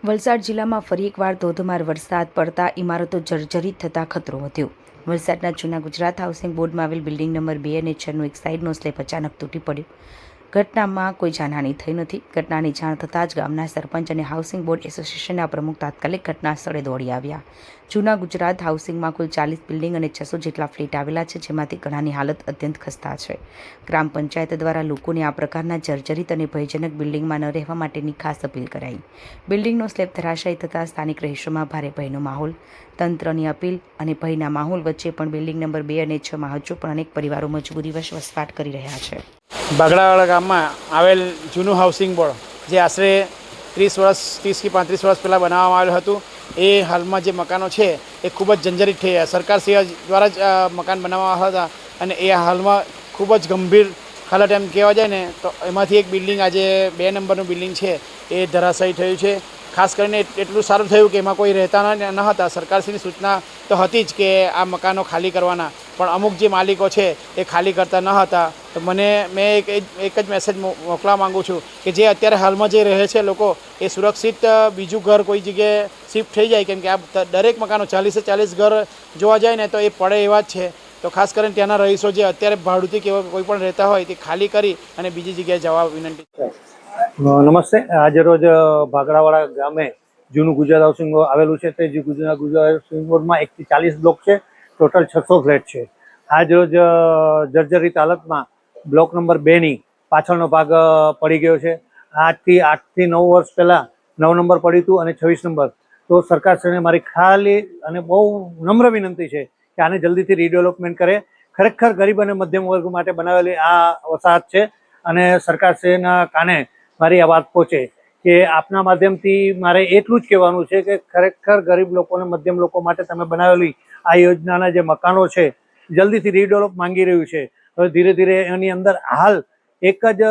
વલસાડ જિલ્લામાં ફરી એકવાર ધોધમાર વરસાદ પડતા ઇમારતો જર્જરિત થતાં ખતરો વધ્યો। વલસાડના જૂના ગુજરાત હાઉસિંગ બોર્ડમાં આવેલ બિલ્ડિંગ નંબર 2 અને 6નો એક સાઇડનો સ્લેબ અચાનક તૂટી પડ્યો। ઘટનામાં કોઈ જાનહાનિ થઈ નથી। ઘટનાની જાણ થતાં જ ગામના સરપંચ અને હાઉસિંગ બોર્ડ એસોસિએશનના પ્રમુખ તાત્કાલિક ઘટના સ્થળે દોડી આવ્યા। જૂના ગુજરાત હાઉસિંગમાં કુલ 40 બિલ્ડિંગ અને 600 જેટલા ફ્લેટ આવેલા છે, જેમાંથી ઘણાની હાલત અત્યંત ખસ્તા છે। ગ્રામ પંચાયત દ્વારા લોકોને આ પ્રકારના જર્જરિત અને ભયજનક બિલ્ડિંગમાં ન રહેવા માટેની ખાસ અપીલ કરાઈ। બિલ્ડિંગનો સ્લેબ ધરાશાયી થતાં સ્થાનિક રહીશોમાં ભારે ભયનો માહોલ। તંત્રની અપીલ અને ભયના માહોલ વચ્ચે પણ બિલ્ડિંગ નંબર 2 અને 6માં હજુ પણ અનેક પરિવારો મજબૂરીવશ વસવાટ કરી રહ્યા છે। બાગડાવાડા ગામમાં આવેલ જૂનું હાઉસિંગ બોર્ડ જે આશરે 30 કે 35 વર્ષ પહેલાં બનાવવામાં આવેલું હતું, એ હાલમાં જે મકાનો છે એ ખૂબ જ જર્જરિત થઈ ગયા। સરકારશ્રી દ્વારા જ મકાન બનાવવામાં હતા અને એ હાલમાં ખૂબ જ ગંભીર હાલત એમ કહેવા જાય ને તો એમાંથી એક બિલ્ડિંગ આજે 2 નંબરનું બિલ્ડિંગ છે એ ધરાશાયી થયું છે। ખાસ કરીને એટલું સારું થયું કે એમાં કોઈ રહેતા ન હતા। સરકારશ્રીની સૂચના તો હતી જ કે આ મકાનો ખાલી કરવાના, પણ અમુક જે માલિકો છે એ ખાલી કરતા ન હતા। તો મેં એક જ મેસેજ મોકલવા માગું છું કે જે અત્યારે હાલમાં જે રહે છે લોકો એ સુરક્ષિત બીજું ઘર કોઈ જગ્યાએ શિફ્ટ થઈ જાય, કેમ કે આ દરેક મકાનો 40 ઘર જોવા જાય ને તો એ પડે એવા જ છે। તો ખાસ કરીને ત્યાંના રહીશો જે અત્યારે ભાડુતી કે કોઈ પણ રહેતા હોય તે ખાલી કરી અને બીજી જગ્યાએ જવા વિનંતી છે। નમસ્તે। આજે રોજ ભાગડાવાડા ગામે જૂનું ગુજરાત હાઉસિંગ બોર્ડ આવેલું છે। તે ગુજરાત હાઉસિંગ બોર્ડમાં 1 થી 40 બ્લોક છે, ટોટલ 600 ફ્લેટ છે। આજ રોજ જર્જરિત હાલતમાં બ્લોક નંબર 2ની પાછળનો ભાગ પડી ગયો છે। આજથી 8 થી 9 વર્ષ પહેલાં 9 નંબર પડ્યું હતું અને 26 નંબર। તો સરકારશ્રીને મારી ખાલી અને બહુ નમ્ર વિનંતી છે કે આને જલ્દીથી રીડેવલપમેન્ટ કરે। ખરેખર ગરીબ અને મધ્યમ વર્ગ માટે બનાવેલી આ વસાહત છે અને સરકારશ્રીના કાને મારી આ વાત પહોંચે કે આપના માધ્યમથી મારે એટલું જ કહેવાનું છે કે ખરેખર ગરીબ લોકો અને મધ્યમ લોકો માટે તમે બનાવેલી આ યોજનાના જે મકાનો છે જલ્દીથી રીડેવલપ માંગી રહ્યું છે। હવે ધીરે ધીરે એની અંદર હાલ એક જ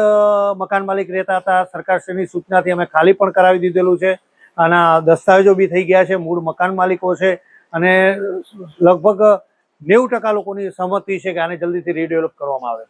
મકાન માલિક રહેતા હતા। સરકારશ્રીની સૂચનાથી અમે ખાલી પણ કરાવી દીધેલું છે, આના દસ્તાવેજો બી થઈ ગયા છે, મૂળ મકાન માલિકો છે અને લગભગ 90% લોકોની સહમતિ છે કે આને જલ્દીથી રીડેવલપ કરવામાં આવે।